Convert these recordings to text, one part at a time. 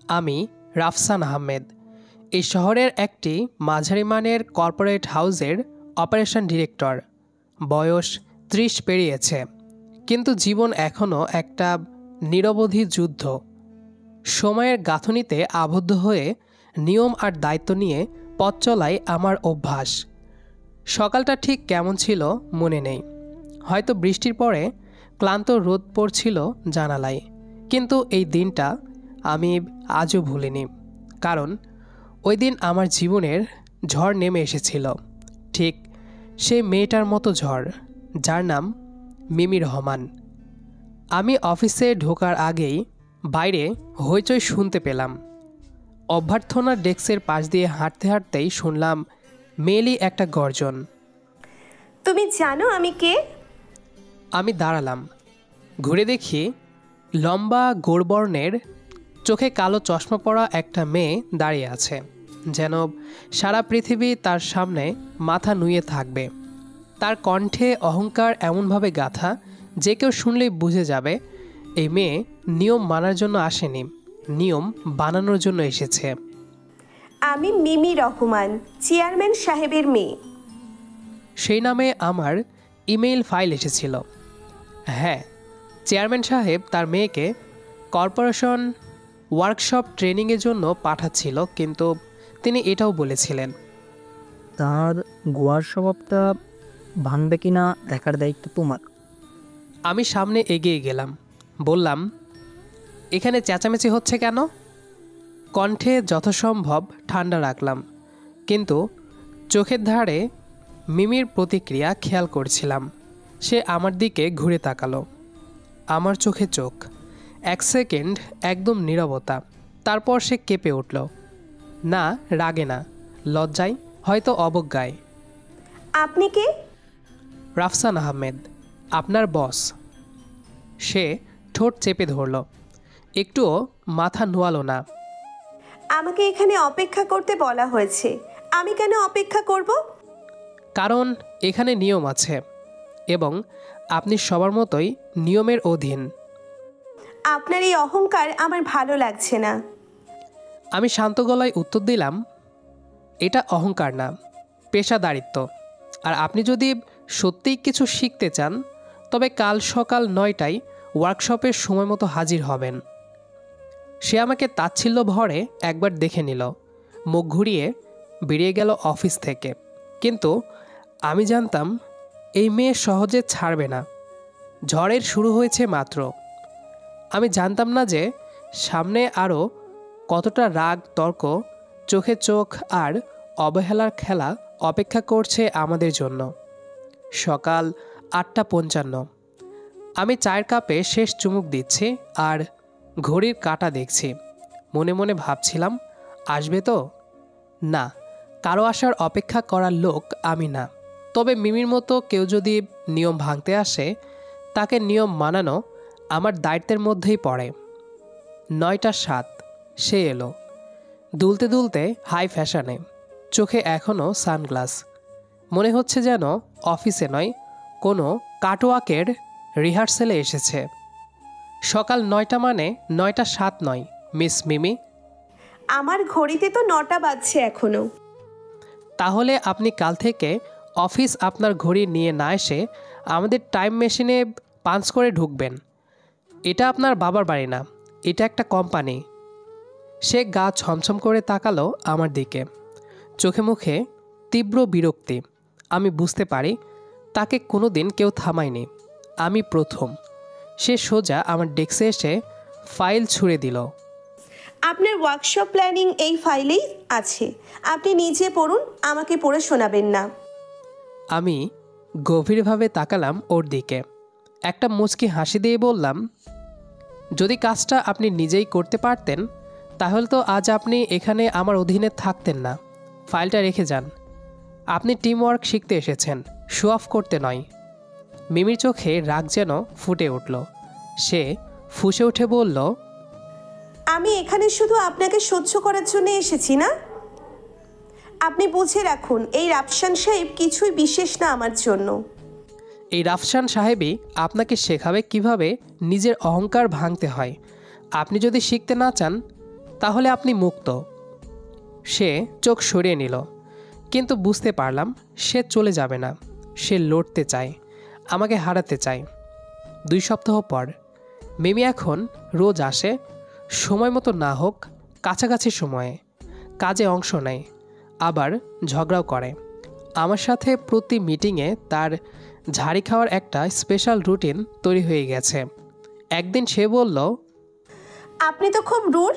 আমি রাফসান আহমেদ এই শহরের একটি মাঝারি মানের কর্পোরেট হাউসের অপারেশন ডিরেক্টর। বয়স ৩০ পেরিয়েছে, কিন্তু জীবন এখনও একটা নিরবধি যুদ্ধ। সময়ের গাঁথুনিতে আবদ্ধ হয়ে নিয়ম আর দায়িত্ব নিয়ে পথ চলাই আমার অভ্যাস। সকালটা ঠিক কেমন ছিল মনে নেই, হয়তো বৃষ্টির পরে ক্লান্ত রোদ পড়ছিল জানালায়, কিন্তু এই দিনটা আমি আজও ভুলিনি, কারণ ওই দিন আমার জীবনের ঝড় নেমে এসেছিল, ঠিক সেই মেয়েটার মতো ঝড় যার নাম মিমি রহমান। আমি অফিসে ঢোকার আগেই বাইরে হইচই শুনতে পেলাম। অভ্যর্থনার ডেস্কের পাশ দিয়ে হাঁটতে হাঁটতেই শুনলাম মেয়েলি একটা গর্জন। তুমি জানো আমি কে? আমি দাঁড়ালাম, ঘুরে দেখি লম্বা গোড়বর্ণের চোখে কালো চশমা পরা একটা মেয়ে দাঁড়িয়ে আছে, যেন সারা পৃথিবী তার সামনে মাথা নুয়ে থাকবে। তার কণ্ঠে অহংকার এমনভাবে গাঁথা যে কেউ শুনলেই বুঝে যাবে এই মেয়ে নিয়ম মানার জন্য আসেনি, নিয়ম বানানোর জন্য এসেছে। আমি মিমি রহমান, চেয়ারম্যান সাহেবের মেয়ে। সেই নামে আমার ইমেইল ফাইল এসেছিল। হ্যাঁ, চেয়ারম্যান সাহেব তার মেয়েকে কর্পোরেশন ওয়ার্কশপ ট্রেনিংয়ের জন্য পাঠাচ্ছিল, কিন্তু তিনি এটাও বলেছিলেন তার গোয়ার স্বভাবটা ভাঙবে কিনা দেখার দায়িত্ব তোমার। আমি সামনে এগিয়ে গেলাম, বললাম, এখানে চেঁচামেচি হচ্ছে কেন? কণ্ঠে যথাসম্ভব ঠান্ডা রাখলাম, কিন্তু চোখের ধারে মিমির প্রতিক্রিয়া খেয়াল করছিলাম। সে আমার দিকে ঘুরে তাকালো, আমার চোখে চোখ। 1 সেকেন্ড একদম নীরবতা, তারপর সে কেঁপে উঠল। না রাগে না, লজ্জায়, হয়তো অবজ্ঞায়। আপনি কে? রাফসান আহমেদ, আপনার বস। সে ঠোঁট চেপে ধরল, একটুও মাথা নোয়ালো না। আমাকে এখানে অপেক্ষা করতে বলা হয়েছে, আমি কেন অপেক্ষা করব? কারণ এখানে নিয়ম আছে এবং আপনি সবার মতোই নিয়মের অধীন। আপনার এই অহংকার আমার ভালো লাগছে না। আমি শান্ত গলায় উত্তর দিলাম, এটা অহংকার না, পেশাদারিত্ব। আর আপনি যদি সত্যিই কিছু শিখতে চান তবে কাল সকাল 9টায় ওয়ার্কশপের সময় মতো হাজির হবেন। সে আমাকে তাচ্ছিল্য ভরে একবার দেখে নিল, মুখ ঘুরিয়ে বেরিয়ে গেল অফিস থেকে। কিন্তু আমি জানতাম এই মেয়ে সহজে ছাড়বে না। ঝড়ের শুরু হয়েছে মাত্র। আমি জানতাম না যে সামনে আরও কতটা রাগ, তর্ক, চোখে চোখ আর অবহেলার খেলা অপেক্ষা করছে আমাদের জন্য। সকাল 8:55। আমি চায়ের কাপে শেষ চুমুক দিচ্ছি আর ঘড়ির কাঁটা দেখছি। মনে মনে ভাবছিলাম, আসবে তো? না, কারো আসার অপেক্ষা করার লোক আমি না। তবে মিমির মতো কেউ যদি নিয়ম ভাঙতে আসে, তাকে নিয়ম মানানো আমার দায়িত্বের মধ্যেই পড়ে। 9:07 সে এলো, দুলতে দুলতে হাই ফ্যাশনে, চোখে এখনও সানগ্লাস। মনে হচ্ছে যেন অফিসে নয়, কোনো কাটওয়াকের রিহার্সেলে এসেছে। সকাল 9টা মানে 9:07 নয়, মিস মিমি। আমার ঘড়িতে তো 9টা বাজছে এখনো। তাহলে আপনি কাল থেকে অফিস আপনার ঘড়ি নিয়ে না এসে আমাদের টাইম মেশিনে পাঞ্চ করে ঢুকবেন। এটা আপনার বাবার বাড়ি না, এটা একটা কোম্পানি। সে গা ছমছম করে তাকালো আমার দিকে, চোখে মুখে তীব্র বিরক্তি। আমি বুঝতে পারি তাকে কোনো দিন কেউ থামায়নি, আমি প্রথম। সে সোজা আমার ডেস্কে এসে ফাইল ছুঁড়ে দিল। আপনার ওয়ার্কশপ প্ল্যানিং এই ফাইলেই আছে, আপনি নিজে পড়ুন, আমাকে পড়ে শোনাবেন না। আমি গভীরভাবে তাকালাম ওর দিকে, একটা মুচকি হাসি দিয়ে বললাম, যদি কাজটা আপনি নিজেই করতে পারতেন তাহলে তো আজ আপনি এখানে আমার অধীনে থাকতেন না। ফাইলটা রেখে যান। আপনি টিম ওয়ার্ক শিখতে এসেছেন, শো অফ করতে নয়। মিমির চোখে রাগ যেন ফুটে উঠল। সে ফুঁসে উঠে বলল, আমি এখানে শুধু আপনাকে সহ্য করার জন্য এসেছি না। আপনি বুঝে রাখুন, এই রাফসান সাহেব কিছুই বিশেষ না আমার জন্য। এই রাফসান সাহেবই আপনাকে শেখাবে কিভাবে নিজের অহংকার ভাঙতে হয়। আপনি যদি শিখতে না চান তাহলে আপনি মুক্ত। সে চোখ সরিয়ে নিল, কিন্তু বুঝতে পারলাম সে চলে যাবে না। সে লড়তে চায়, আমাকে হারাতে চায়। 2 সপ্তাহ পর মিমি এখন রোজ আসে, সময় মতো না হোক কাছাকাছি সময়ে, কাজে অংশ নেয়, আবার ঝগড়াও করে। আমার সাথে প্রতি মিটিংয়ে তার ঝাড়ি খাওয়ার একটা স্পেশাল রুটিন তৈরি হয়ে গেছে। একদিন সে বলল, আপনি তো খুব রুড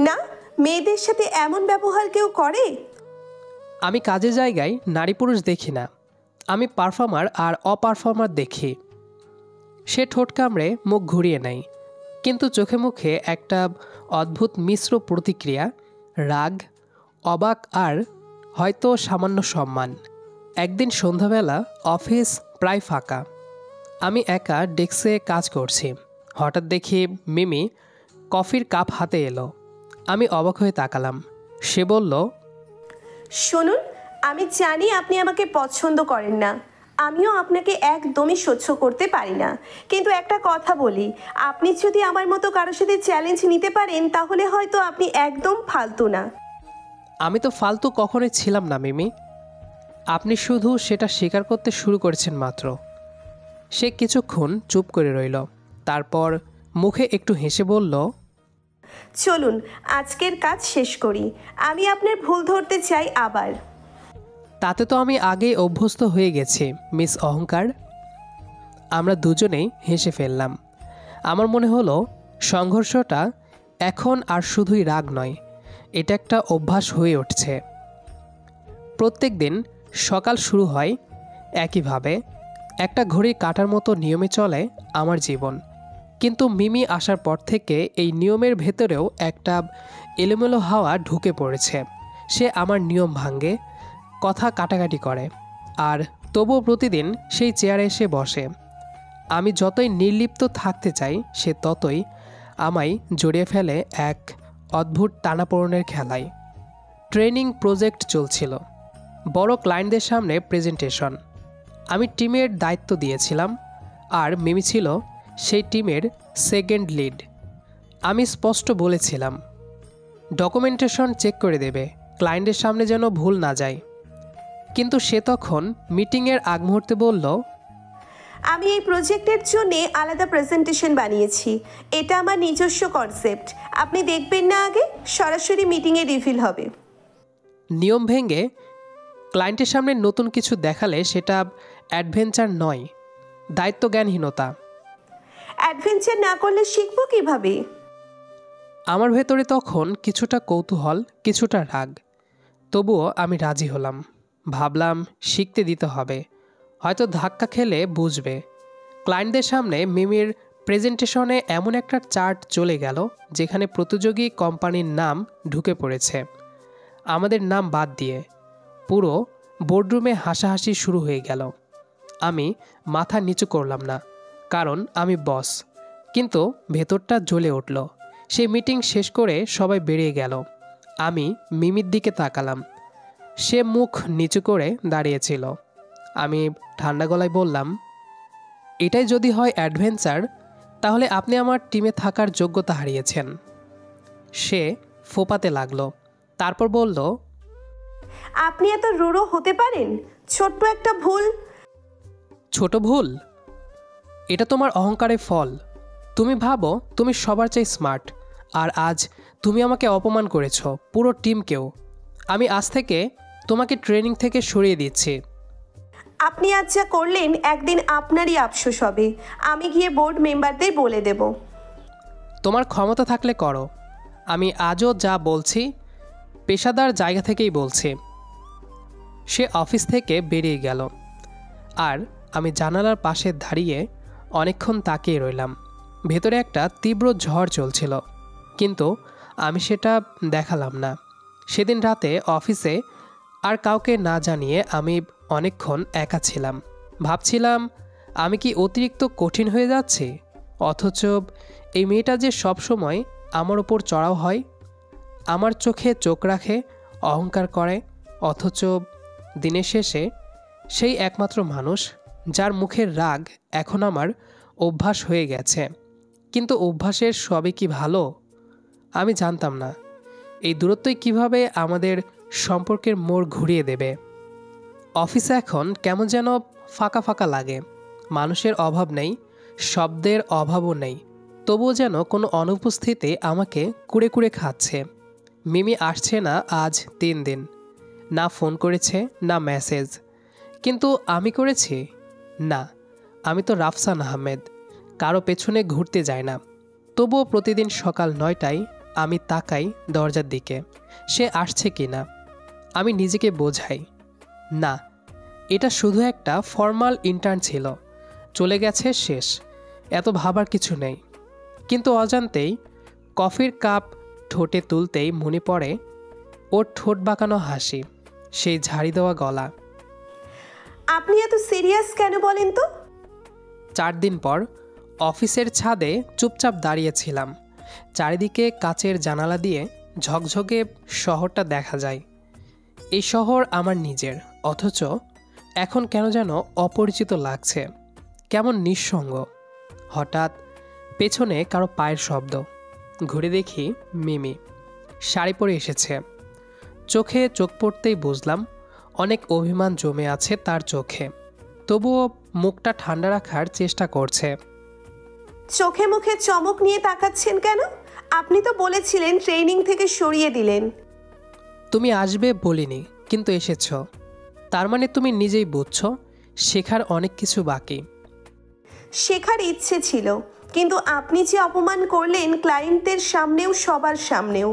না? মেয়েদের সাথে এমন ব্যবহার কেউ করে? আমি কাজের জায়গায় নারী পুরুষ দেখি না, আমি পারফর্মার আর অপারফর্মার দেখি। সে ঠোঁট কামড়ে মুখ ঘুরিয়ে নেয়, কিন্তু চোখে মুখে একটা অদ্ভুত মিশ্র প্রতিক্রিয়া, রাগ, অবাক আর হয়তো সামান্য সম্মান। একদিন সন্ধ্যাবেলা অফিস প্রায় ফাঁকা, আমি একা ডেস্কে কাজ করছি। হঠাৎ দেখি মিমি কফির কাপ হাতে এলো। আমি অবাক হয়ে তাকালাম। সে বলল, শুনুন, আমি জানি আপনি আমাকে পছন্দ করেন না, আমিও আপনাকে একদমই সহ্য করতে পারি না, কিন্তু একটা কথা বলি, আপনি যদি আমার মতো কারোর সাথে চ্যালেঞ্জ নিতে পারেন তাহলে হয়তো আপনি একদম ফালতু না। আমি তো ফালতু কখনোই ছিলাম না মিমি, আপনি শুধু সেটা স্বীকার করতে শুরু করেছেন মাত্র। সে কিছুক্ষণ চুপ করে রইল, তারপর মুখে একটু হেসে বলল, চলুন আজকের কাজ শেষ করি, আমি আপনার ভুল ধরতে চাই আবার। তাতে তো আমি আগেই অভ্যস্ত হয়ে গেছি মিস অহংকার। আমরা দুজনেই হেসে ফেললাম। আমার মনে হলো সংঘর্ষটা এখন আর শুধুই রাগ নয়, এটা একটা অভ্যাস হয়ে উঠছে। প্রত্যেক দিন সকাল শুরু হয় একইভাবে, একটা ঘড়ি কাটার মতো নিয়মে চলে আমার জীবন। কিন্তু মিমি আসার পর থেকে এই নিয়মের ভেতরেও একটা এলোমেলো হাওয়া ঢুকে পড়েছে। সে আমার নিয়ম ভাঙে, কথা কাটাকাটি করে, আর তবুও প্রতিদিন সেই চেয়ারে এসে বসে। আমি যতই নির্লিপ্ত থাকতে চাই সে ততই আমায় জড়িয়ে ফেলে এক অদ্ভুত টানাপোড়েনের খেলায়। ট্রেনিং প্রজেক্ট চলছিল, বড় ক্লায়েন্টদের সামনে প্রেজেন্টেশন। আমি টিমের দায়িত্ব দিয়েছিলাম, আর মিমি ছিল সেই টিমের সেকেন্ড লিড। আমি স্পষ্ট বলেছিলাম ডকুমেন্টেশন চেক করে দেবে, ক্লায়েন্টের সামনে যেন ভুল না যায়। কিন্তু সে তখন মিটিংয়ের আগ মুহূর্তে বলল, আমি এই প্রজেক্টের জন্য আলাদা প্রেজেন্টেশন বানিয়েছি, এটা আমার নিজস্ব কনসেপ্ট, আপনি দেখবেন না, আগে সরাসরি মিটিংয়ে রিভিল হবে। নিয়ম ভেঙে ক্লায়েন্টের সামনে নতুন কিছু দেখালে সেটা অ্যাডভেঞ্চার নয়, দায়িত্বজ্ঞানহীনতা। অ্যাডভেঞ্চার না করলে শিখবো কিভাবে? আমার ভেতরে তখন কিছুটা কৌতূহল, কিছুটা রাগ। তবুও আমি রাজি হলাম। ভাবলাম শিখতে দিতে হবে, হয়তো ধাক্কা খেলে বুঝবে। ক্লায়েন্টদের সামনে মিমির প্রেজেন্টেশনে এমন একটা চার্ট চলে গেল যেখানে প্রতিযোগী কোম্পানির নাম ঢুকে পড়েছে, আমাদের নাম বাদ দিয়ে। পুরো বোর্ডরুমে হাসাহাসি শুরু হয়ে গেল। আমি মাথা নিচু করলাম না, কারণ আমি বস, কিন্তু ভেতরটা জ্বলে উঠল। সেই মিটিং শেষ করে সবাই বেরিয়ে গেল। আমি মিমির দিকে তাকালাম। সে মুখ নিচু করে দাঁড়িয়েছিল। আমি ঠান্ডা গলায় বললাম, এটাই যদি হয় অ্যাডভেঞ্চার, তাহলে আপনি আমার টিমে থাকার যোগ্যতা হারিয়েছেন। সে ফোপাতে লাগলো, তারপর বলল, আপনি এত রূঢ় হতে পারেন? ছোট্ট একটা ভুল। ছোট ভুল? এটা তোমার অহংকারের ফল। তুমি ভাবো তুমি সবার চেয়ে স্মার্ট, আর আজ তুমি আমাকে অপমান করেছো, পুরো টিমকেও। আমি আজ থেকে তোমাকে ট্রেনিং থেকে সরিয়ে দিচ্ছি। আপনি আজ যা করলেন একদিন আপনারই আফসোস হবে, আমি গিয়ে বোর্ড মেম্বারদের বলে দেব। তোমার ক্ষমতা থাকলে করো। আমি আজও যা বলছি পেশাদার জায়গা থেকেই বলছি। সে অফিস থেকে বেরিয়ে গেল, আর আমি জানালার পাশে দাঁড়িয়ে অনেকক্ষণ তাকিয়ে রইলাম। ভেতরে একটা তীব্র ঝড় চলছিল, কিন্তু আমি সেটা দেখালাম না। সেদিন রাতে অফিসে আর কাউকে না জানিয়ে আমি অনেকক্ষণ একা ছিলাম। ভাবছিলাম আমি কি অতিরিক্ত কঠিন হয়ে যাচ্ছি, অথচ এই মেয়েটা যে সবসময় আমার ওপর চড়াও হয়, আমার চোখে চোখ রাখে, অহংকার করে, অথচ দিনের শেষে সেই একমাত্র মানুষ যার মুখের রাগ এখন আমার অভ্যাস হয়ে গেছে। কিন্তু অভ্যাসের সবই কি ভালো? আমি জানতাম না, এই দূরত্বই কিভাবে আমাদের সম্পর্কের মোড় ঘুরিয়ে দেবে। অফিসে এখন কেমন যেন ফাঁকা ফাঁকা লাগে। মানুষের অভাব নেই, শব্দের অভাবও নেই, তবুও যেন কোনো অনুপস্থিতি আমাকে কুড়ে কুড়ে খাচ্ছে। মিমি আসছে না আজ 3 দিন, না ফোন করেছে না মেসেজ। কিন্তু আমি করেছি? না, আমি তো রাফসান আহমেদ, কারো পেছনে ঘুরতে যাই না। তবুও প্রতিদিন সকাল 9টায় আমি তাকাই দরজার দিকে, সে আসছে কি না। আমি নিজেকে বোঝাই, না, এটা শুধু একটা ফর্মাল ইন্টার্ন ছিল, চলে গেছে, শেষ, এত ভাবার কিছু নেই। কিন্তু অজান্তেই কফির কাপ ঠোঁটে তুলতেই মনে পড়ে ওর ঠোঁট বাঁকানো হাসি, সেই ঝাড়ি দেওয়া গলা। আপনি এত সিরিয়াস কেন বলেন তো? 4 দিন পর অফিসের ছাদে চুপচাপ দাঁড়িয়েছিলাম। চারিদিকে কাচের জানালা দিয়ে ঝকঝকে শহরটা দেখা যায়। এই শহর আমার নিজের, অথচ এখন কেন যেন অপরিচিত লাগছে, কেমন নিঃসঙ্গ। হঠাৎ পেছনে কারো পায়ের শব্দ, ঘুরে দেখি মিমি শাড়ি পরে এসেছে। চোখে চোখ পড়তেই বুঝলাম অনেক অভিমান জমে আছে তার চোখে, তবুও মুখটা ঠান্ডা রাখার চেষ্টা করছে। চোখে মুখে চমক নিয়ে তাকাচ্ছেন কেন? আপনি তো বলেছিলেন ট্রেনিং থেকে সরিয়ে দিলেন। তুমি আসবে বলিনি, কিন্তু এসেছ, তার মানে তুমি নিজেই বুঝছো শেখার অনেক কিছু বাকি। শেখার ইচ্ছে ছিল, কিন্তু আপনি যে অপমান করলেন ক্লায়েন্টদের সামনেও সবার সামনেও,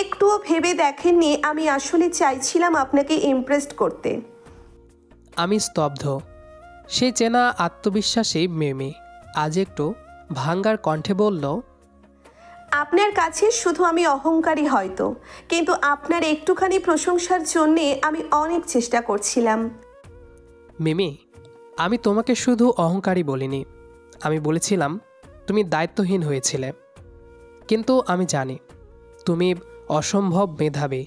একটুও ভেবে দেখেননি আমি আসলে চাইছিলাম আপনাকে ইমপ্রেস করতে। আমি স্তব্ধ। সেই চেনা আত্মবিশ্বাসী মিমি আজ একটু ভাঙ্গার কণ্ঠে বলল, আপনার কাছে শুধু আমি অহংকারী হয়তো, কিন্তু আপনার একটুখানি প্রশংসার জন্যে আমি অনেক চেষ্টা করছিলাম। মিমি, আমি তোমাকে শুধু অহংকারী বলিনি, আমি বলেছিলাম তুমি দায়িত্বহীন হয়েছিলে। কিন্তু আমি জানি তুমি অসম্ভব মেধাবী।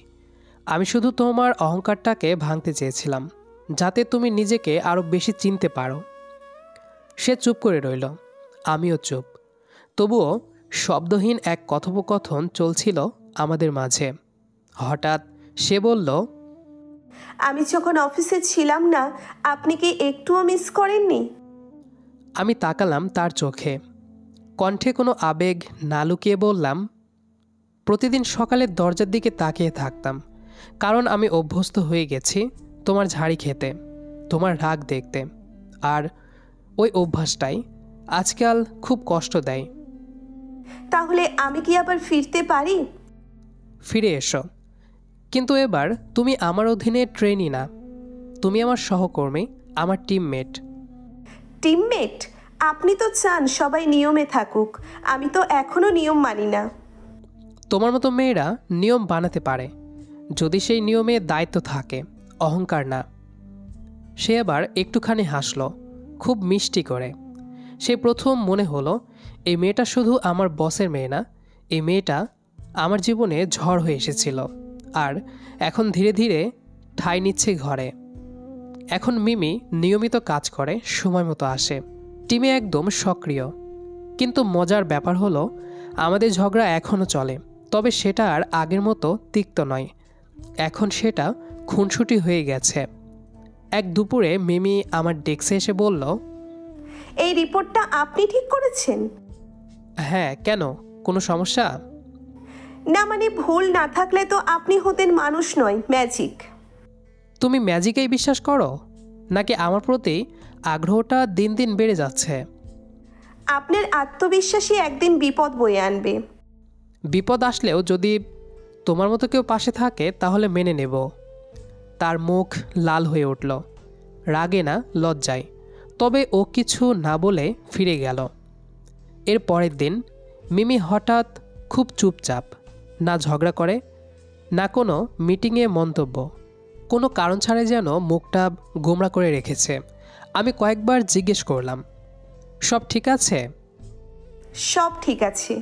আমি শুধু তোমার অহংকারটাকে ভাঙতে চেয়েছিলাম, যাতে তুমি নিজেকে আরও বেশি চিনতে পারো। সে চুপ করে রইল, আমিও চুপ। তবুও শব্দহীন এক কথোপকথন চলছিল আমাদের মাঝে। হঠাৎ সে বলল, আমি যখন অফিসে ছিলাম না, আপনি কি একটুও মিস করেননি? আমি তাকালাম তার চোখে, কণ্ঠে কোনো আবেগ না লুকিয়ে বললাম, প্রতিদিন সকালে দরজার দিকে তাকিয়ে থাকতাম, কারণ আমি অভ্যস্ত হয়ে গেছি তোমার ঝাড়ি খেতে, তোমার রাগ দেখতে। আর ওই অভ্যাসটাই আজকাল খুব কষ্ট দেয়। তাহলে আমি কি আবার ফিরতে পারি? ফিরে এসো, কিন্তু এবার তুমি আমার অধীনে ট্রেনি না, তুমি আমার সহকর্মী, আমার টিমমেট। টিমমেট? আপনি তো চান সবাই নিয়মে থাকুক, আমি তো এখনো নিয়ম মানি না। তোমার মতো মেয়েরা নিয়ম বানাতে পারে, যদি সেই নিয়মে দায়িত্ব থাকে, অহংকার না। সে আবার একটুখানি হাসল, খুব মিষ্টি করে। সে প্রথম মনে হলো এই মেয়েটা শুধু আমার বসের মেয়ে না, এই মেয়েটা আমার জীবনে ঝড় হয়ে এসেছিল, আর এখন ধীরে ধীরে ঠাঁই নিচ্ছে ঘরে। এখন মিমি নিয়মিত কাজ করে, সময় মতো আসে, টিমে একদম সক্রিয়। কিন্তু মজার ব্যাপার হলো আমাদের ঝগড়া এখনও চলে, তবে সেটা আর আগের মতো তিক্ত নয়, এখন সেটা খুনসুটি হয়ে গেছে। এক দুপুরে মিমি আমার ডেস্কে এসে বলল, এই রিপোর্টটা আপনি ঠিক করেছেন? হ্যাঁ, কেন, কোনো সমস্যা? না মানে ভুল না থাকলে তো আপনি হতেন মানুষ নয়, ম্যাজিক। তুমি ম্যাজিকেই বিশ্বাস করো, নাকি আমার প্রতি আগ্রহটা দিন দিন বেড়ে যাচ্ছে? আপনার আত্মবিশ্বাসী একদিন বিপদ বয়ে আনবে। বিপদ আসলেও যদি তোমার মতো কেউ পাশে থাকে তাহলে মেনে নেব। তার মুখ লাল হয়ে উঠল, রাগে না লজ্জায়। তবে ও কিছু না বলে ফিরে গেল। এর পরের দিন মিমি হঠাৎ খুব চুপচাপ, না ঝগড়া করে, না কোনো মিটিংয়ে মন্তব্য, কোনো কারণ ছাড়াই যেন মুখটা গোমড়া করে রেখেছে। আমি কয়েকবার জিজ্ঞেস করলাম, সব ঠিক আছে? সব ঠিক আছে,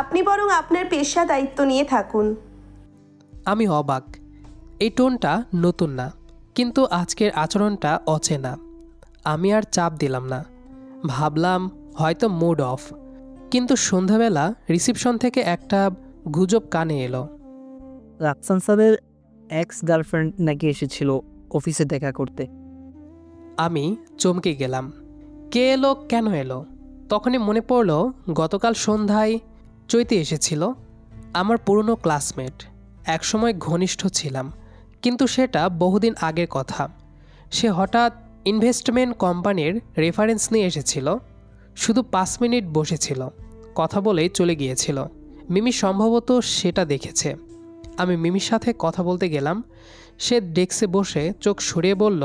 আপনি বরং আপনার পেশা দায়িত্ব নিয়ে থাকুন। আমি অবাক, এই টোনটা নতুন না, কিন্তু আজকের আচরণটা অচেনা। আমি আর চাপ দিলাম না, ভাবলাম হয়তো মুড অফ। কিন্তু সন্ধ্যাবেলা রিসিপশন থেকে একটা গুজব কানে এলো। রাফসান স্যারের এক্স গার্লফ্রেন্ড নাকি এসেছিল অফিসে দেখা করতে। আমি চমকে গেলাম। কে এলো, কেন এলো? তখনই মনে পড়ল গতকাল সন্ধ্যায় চৈতি এসেছিল, আমার পুরনো ক্লাসমেট। একসময় ঘনিষ্ঠ ছিলাম, কিন্তু সেটা বহুদিন আগের কথা। সে হঠাৎ ইনভেস্টমেন্ট কোম্পানির রেফারেন্স নিয়ে এসেছিল। শুধু 5 মিনিট বসেছিল, কথা বলেই চলে গিয়েছিল। মিমি সম্ভবত সেটা দেখেছে। আমি মিমির সাথে কথা বলতে গেলাম। সে ডেস্কে বসে চোখ সরিয়ে বলল,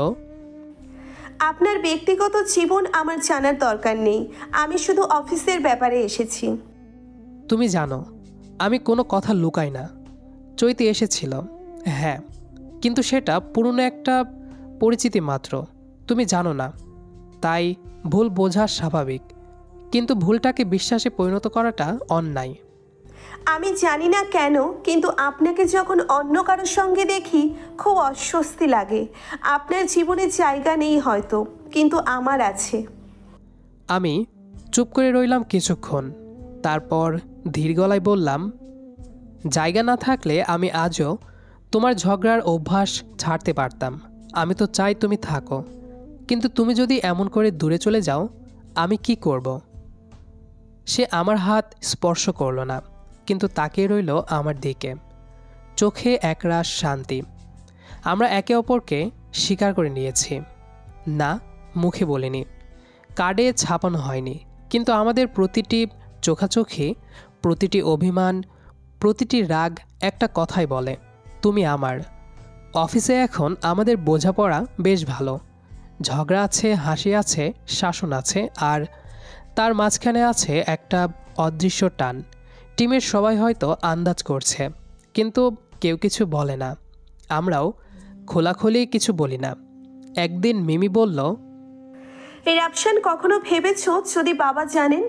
আপনার ব্যক্তিগত জীবন আমার জানার দরকার নেই, আমি শুধু অফিসের ব্যাপারে এসেছি। তুমি জানো আমি কোনো কথা লুকাই না। চৈতি এসেছিল, হ্যাঁ, কিন্তু সেটা পুরনো একটা পরিচিতি মাত্র। তুমি জানো না, তাই ভুল বোঝা স্বাভাবিক, কিন্তু ভুলটাকে বিশ্বাসে পরিণত করাটা অন্যায়। আমি জানি না কেন, কিন্তু আপনাকে যখন অন্য কারোর সঙ্গে দেখি খুব অস্বস্তি লাগে। আপনার জীবনে জায়গা নেই হয়তো, কিন্তু আমার আছে। আমি চুপ করে রইলাম কিছুক্ষণ, তারপর ধীর গলায় বললাম, জায়গা না থাকলে আমি আজও তোমার ঝগড়ার অভ্যাস ছাড়তে পারতাম। আমি তো চাই তুমি থাকো, কিন্তু তুমি যদি এমন করে দূরে চলে যাও, আমি কি করব? সে আমার হাত স্পর্শ করল না, কিন্তু তাকিয়ে রইল আমার দিকে, চোখে একরাশ শান্তি। আমরা একে অপরকে স্বীকার করে নিয়েছি, না মুখে বলিনি, কার্ডে ছাপানো হয়নি, কিন্তু আমাদের প্রতিটি চোখাচোখি, প্রতিটি অভিমান, প্রতিটি রাগ একটা কথাই বলে, তুমি আমার। অফিসে এখন আমাদের বোঝাপড়া বেশ ভালো। ঝগড়া আছে, হাসি আছে, শাসন আছে, আর তার মাঝখানে আছে একটা অদৃশ্য টান। টিমের সবাই হয়তো আন্দাজ করছে, কিন্তু কেউ কিছু বলে না। আমরাও খোলাখুলি কিছু বলি না। একদিন মিমি বলল, এই রাপসান, কখনো ভেবেছ যদি বাবা জানেন?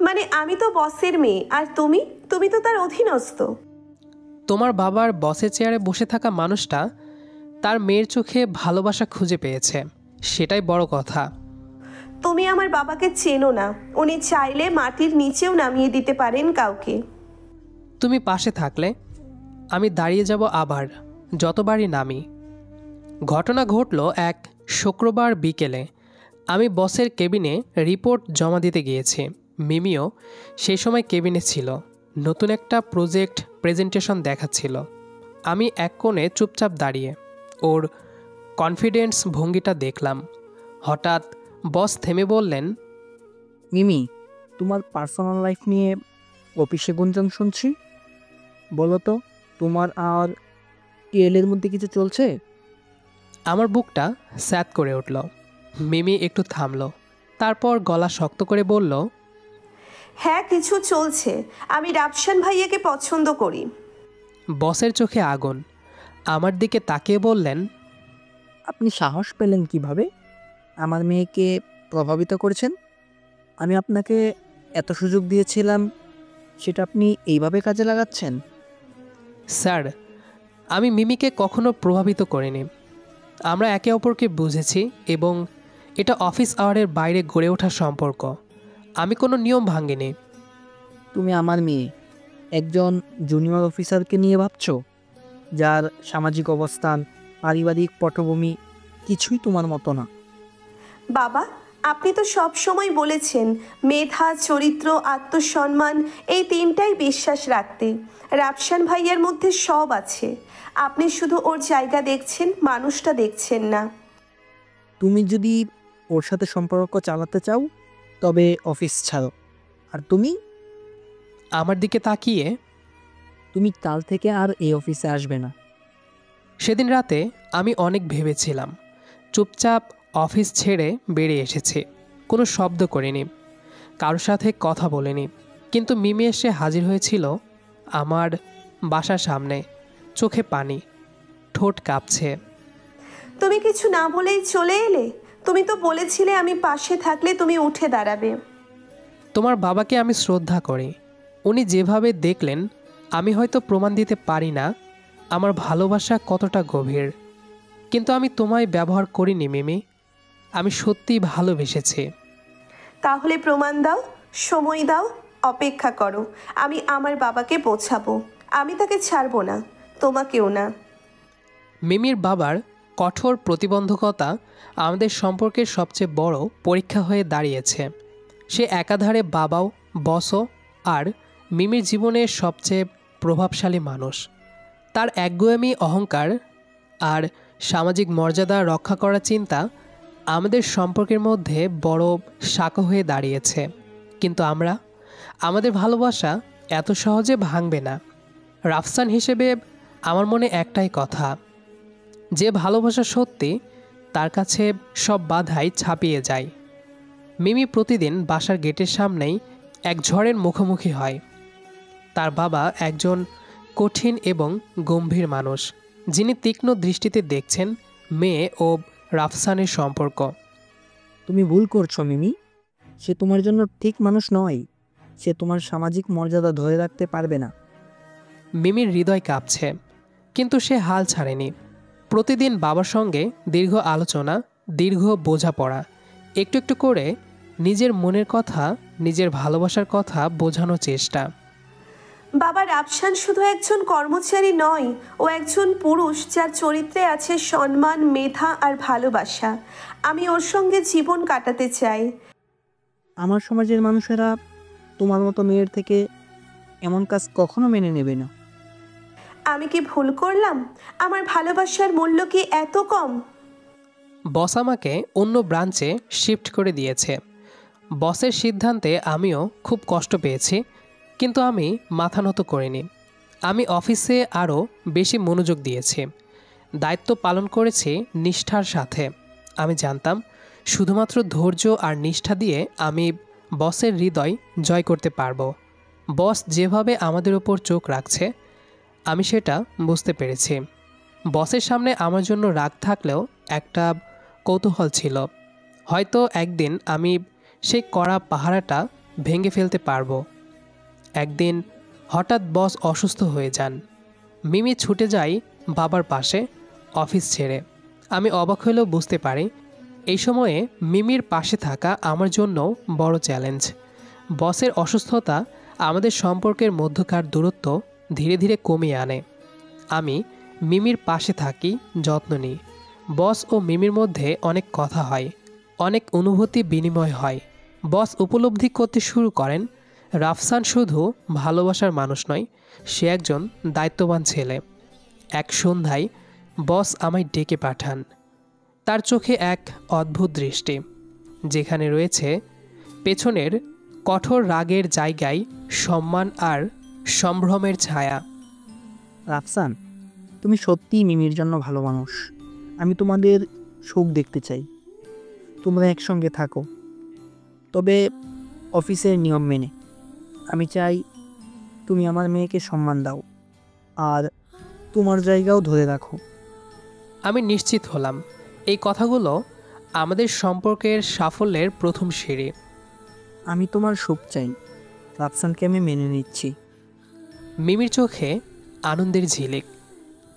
মানে আমি তো বসের মেয়ে, আর তুমি তো তার অধীনস্থ। তোমার বাবার বসের চেয়ারে বসে থাকা মানুষটা তার মেয়ের চোখে ভালোবাসা খুঁজে পেয়েছে, সেটাই বড় কথা। তুমি আমার বাবাকে চেনো না, উনি চাইলে মাটির নিচেও নামিয়ে দিতে পারেন কাউকে। তুমি পাশে থাকলে আমি দাঁড়িয়ে যাব আবার, যতবারই নামি। ঘটনা ঘটল এক শুক্রবার বিকেলে। আমি বসের কেবিনে রিপোর্ট জমা দিতে গিয়েছি। মিমিও সেই সময় কেবিনে ছিল, নতুন একটা প্রজেক্ট প্রেজেন্টেশন দেখাচ্ছিল। আমি এক কোণে চুপচাপ দাঁড়িয়ে ওর কনফিডেন্স ভঙ্গিটা দেখলাম। হঠাৎ বস থেমে বললেন, মিমি, তোমার পার্সোনাল লাইফ নিয়ে অফিসে গুঞ্জন শুনছি, বলো তো তোমার আর এর মধ্যে কিছু চলছে? আমার বুকটা স্যাত করে উঠল। মিমি একটু থামল, তারপর গলা শক্ত করে বলল, হ্যাঁ, কিছু চলছে। আমি রাপসান ভাইয়াকে পছন্দ করি। বসের চোখে আগুন। আমার দিকে তাকিয়ে বললেন, আপনি সাহস পেলেন কিভাবে? আমার মেয়েকে প্রভাবিত করেছেন? আমি আপনাকে এত সুযোগ দিয়েছিলাম, সেটা আপনি এইভাবে কাজে লাগাচ্ছেন? স্যার, আমি মিমিকে কখনো প্রভাবিত করিনি। আমরা একে অপরকে বুঝেছি, এবং এটা অফিস আওয়ারের বাইরে গড়ে ওঠা সম্পর্ক। আমি কোনো নিয়ম ভাঙিনি। তুমি আমার মেয়ে একজন জুনিয়র অফিসারকে নিয়ে ভাবছো, যার সামাজিক অবস্থান, পারিবারিক পটভূমি কিছুই তোমার মতো না। বাবা, আপনি তো সব সময় বলেছেন মেধা, চরিত্র, আত্মসম্মান, এই তিনটাই বিশ্বাস রাখতে। রাপসান ভাইয়ার মধ্যে সব আছে, আপনি শুধু ওর জায়গা দেখছেন, মানুষটা দেখছেন না। তুমি যদি ওর সাথে সম্পর্ক চালাতে চাও তবে অফিস ছাড়ো। আর আমার দিকে তাকিয়ে, তুমি কাল থেকে আর এই অফিসে আসবে না। সেদিন রাতে আমি অনেক ভেবেছিলাম। চুপচাপ অফিস ছেড়ে বেরিয়ে এসেছি, কোনো শব্দ করিনি, কারোর সাথে কথা বলিনি। কিন্তু মিমি এসে হাজির হয়েছিল আমার বাসার সামনে, চোখে পানি, ঠোঁট কাঁপছে। তুমি কিছু না বলেই চলে এলে? তুমি তো বলেছিলে আমি পাশে থাকলে তুমি উঠে দাঁড়াবে। তোমার বাবাকে আমি শ্রদ্ধা করি। উনি যেভাবে দেখলেন, আমি হয়তো প্রমাণ দিতে পারি না আমার ভালোবাসা কতটা গভীর, কিন্তু আমি তোমায় ব্যবহার করিনি মিমি। আমি সত্যিই ভালোবেসেছি। তাহলে প্রমাণ দাও, সময় দাও, অপেক্ষা করো। আমি আমার বাবাকে বোঝাবো, আমি তাকে ছাড়বো না। তোমাকেও না। মিমির বাবার কঠোর প্রতিবন্ধকতা আমাদের সম্পর্কের সবচেয়ে বড় পরীক্ষা হয়ে দাঁড়িয়েছে। সে একাধারে বাবাও, বসও আর মিমির জীবনের সবচেয়ে প্রভাবশালী মানুষ। তার একগুঁয়েমি অহংকার আর সামাজিক মর্যাদা রক্ষা করার চিন্তা আমাদের সম্পর্কের মধ্যে বড় সাঁকো হয়ে দাঁড়িয়েছে। কিন্তু আমাদের ভালোবাসা এত সহজে ভাঙবে না। রাফসান হিসেবে আমার মনে একটাই কথা, যে ভালোবাসা সত্যি তার কাছে সব বাধাই ছাপিয়ে যায়। মিমি প্রতিদিন বাসার গেটের সামনেই এক ঝড়ের মুখোমুখি হয়। তার বাবা একজন কঠিন এবং গম্ভীর মানুষ, যিনি তীক্ষ্ণ দৃষ্টিতে দেখছেন মেয়ে ও রাফসানের সম্পর্ক। তুমি ভুল করছো মিমি। সে তোমার জন্য ঠিক মানুষ নয়। সে তোমার সামাজিক মর্যাদা ধরে রাখতে পারবে না। মিমির হৃদয় কাঁপছে, কিন্তু সে হাল ছাড়েনি। প্রতিদিন বাবার সঙ্গে দীর্ঘ আলোচনা, দীর্ঘ বোঝাপড়া, একটু একটু করে নিজের মনের কথা, নিজের ভালোবাসার কথা বোঝানোর চেষ্টা। বাবা, রাফসান শুধু একজন কর্মচারী নয়, ও একজন পুরুষ যার চরিত্রে আছে সম্মান, মেধা আর ভালোবাসা। আমি ওর সঙ্গে জীবন কাটাতে চাই। আমার সমাজের মানুষেরা তোমার মতো মেয়ের থেকে এমন কাজ কখনো মেনে নেবে না। আমি কি ভুল করলাম? আমার ভালোবাসার মূল্য কি এত কম? বস আমাকে অন্য ব্রাঞ্চে শিফট করে দিয়েছে। বসের সিদ্ধান্তে আমিও খুব কষ্ট পেয়েছি, কিন্তু আমি মাথা নত করিনি। আমি অফিসে আরও বেশি মনোযোগ দিয়েছি, দায়িত্ব পালন করেছি নিষ্ঠার সাথে। আমি জানতাম শুধুমাত্র ধৈর্য আর নিষ্ঠা দিয়ে আমি বসের হৃদয় জয় করতে পারবো। বস যেভাবে আমাদের ওপর চোখ রাখছে, আমি সেটা বুঝতে পেরেছি। বসের সামনে আমার জন্য রাগ থাকলেও একটা কৌতূহল ছিল, হয়তো একদিন আমি সেই কড়া পাহারাটা ভেঙে ফেলতে পারবো। একদিন হঠাৎ বস অসুস্থ হয়ে যান। মিমি ছুটে যায় বাবার পাশে অফিস ছেড়ে। আমি অবাক হলেও বুঝতে পারি এই সময়ে মিমির পাশে থাকা আমার জন্য বড় চ্যালেঞ্জ। বসের অসুস্থতা আমাদের সম্পর্কের মধ্যকার দূরত্ব ধীরে ধীরে কমিয়ে আনে। আমি মিমির পাশে থাকি, যত্ন নিই। বস ও মিমির মধ্যে অনেক কথা হয়, অনেক অনুভূতি বিনিময় হয়। বস উপলব্ধি করতে শুরু করেন রাফসান শুধু ভালোবাসার মানুষ নয়, সে একজন দায়িত্ববান ছেলে। এক সন্ধ্যায় বস আমায় ডেকে পাঠান। তার চোখে এক অদ্ভুত দৃষ্টি, যেখানে রয়েছে পেছনের কঠোর রাগের জায়গায় সম্মান আর সম্ভ্রমের ছায়া। রাফসান, তুমি সত্যিই মিমির জন্য ভালো মানুষ। আমি তোমাদের সুখ দেখতে চাই, তোমরা একসঙ্গে থাকো, তবে অফিসের নিয়ম মেনে। আমি চাই তুমি আমার মেয়েকে সম্মান দাও আর তোমার জায়গাও ধরে রাখো। আমি নিশ্চিত হলাম এই কথাগুলো আমাদের সম্পর্কের সাফল্যের প্রথম সিঁড়ি। আমি তোমার সুখ চাই, রাফসানকে আমি মেনে নিচ্ছি। মিমির চোখে আনন্দের ঝিলিক।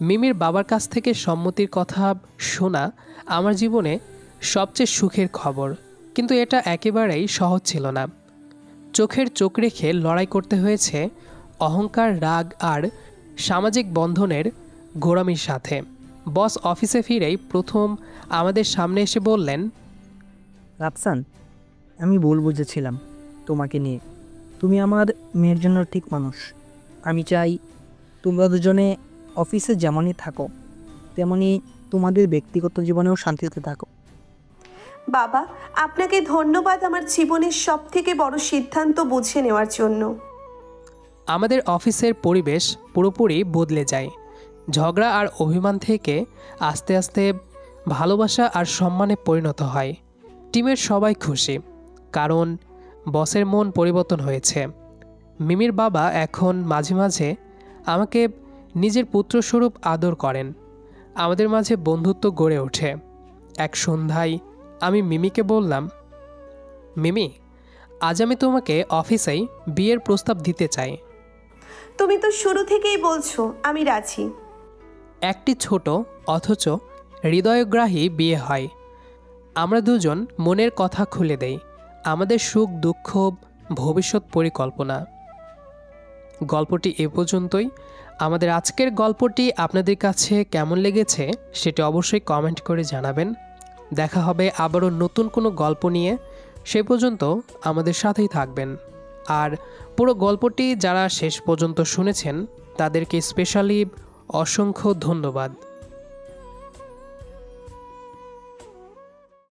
মিমির বাবার কাছ থেকে সম্মতির কথা শোনা আমার জীবনে সবচেয়ে সুখের খবর, কিন্তু এটা একেবারেই সহজ ছিল না। চোখের চোখ রেখে লড়াই করতে হয়েছে অহংকার, রাগ আর সামাজিক বন্ধনের গোড়ামির সাথে। বস অফিসে ফিরেই প্রথম আমাদের সামনে এসে বললেন, রাফসান, আমি ভুল বুঝেছিলাম তোমাকে নিয়ে। তুমি আমার মেয়ের জন্য ঠিক মানুষ। আমি চাই তোমরা দুজনে অফিসে যেমনই থাকো, তেমনি তোমাদের ব্যক্তিগত জীবনেও শান্তিতে থাকো। বাবা, আপনাকে ধন্যবাদ আমার জীবনের সবথেকে বড় সিদ্ধান্ত বুঝে নেওয়ার জন্য। আমাদের অফিসের পরিবেশ পুরোপুরি বদলে যায়। ঝগড়া আর অভিমান থেকে আস্তে আস্তে ভালোবাসা আর সম্মানে পরিণত হয়। টিমের সবাই খুশি, কারণ বসের মন পরিবর্তন হয়েছে। মিমির বাবা এখন মাঝে মাঝে আমাকে নিজের পুত্রস্বরূপ আদর করেন। আমাদের মাঝে বন্ধুত্ব গড়ে ওঠে। এক সন্ধ্যায় আমি মিমিকে বললাম, মিমি, আজ আমি তোমাকে অফিসেই বিয়ের প্রস্তাব দিতে চাই। তুমি তো শুরু থেকেই বলছো, আমি রাজি। একটি ছোট অথচ হৃদয়গ্রাহী বিয়ে হয়। আমরা দুজন মনের কথা খুলে দেই, আমাদের সুখ দুঃখ, ভবিষ্যৎ পরিকল্পনা। গল্পটি এ পর্যন্তই। আমাদের আজকের গল্পটি আপনাদের কাছে কেমন লেগেছে সেটি অবশ্যই কমেন্ট করে জানাবেন। দেখা হবে আবারও নতুন কোনো গল্প নিয়ে। সে পর্যন্ত আমাদের সাথেই থাকবেন। আর পুরো গল্পটি যারা শেষ পর্যন্ত শুনেছেন তাদেরকে স্পেশালি অসংখ্য ধন্যবাদ।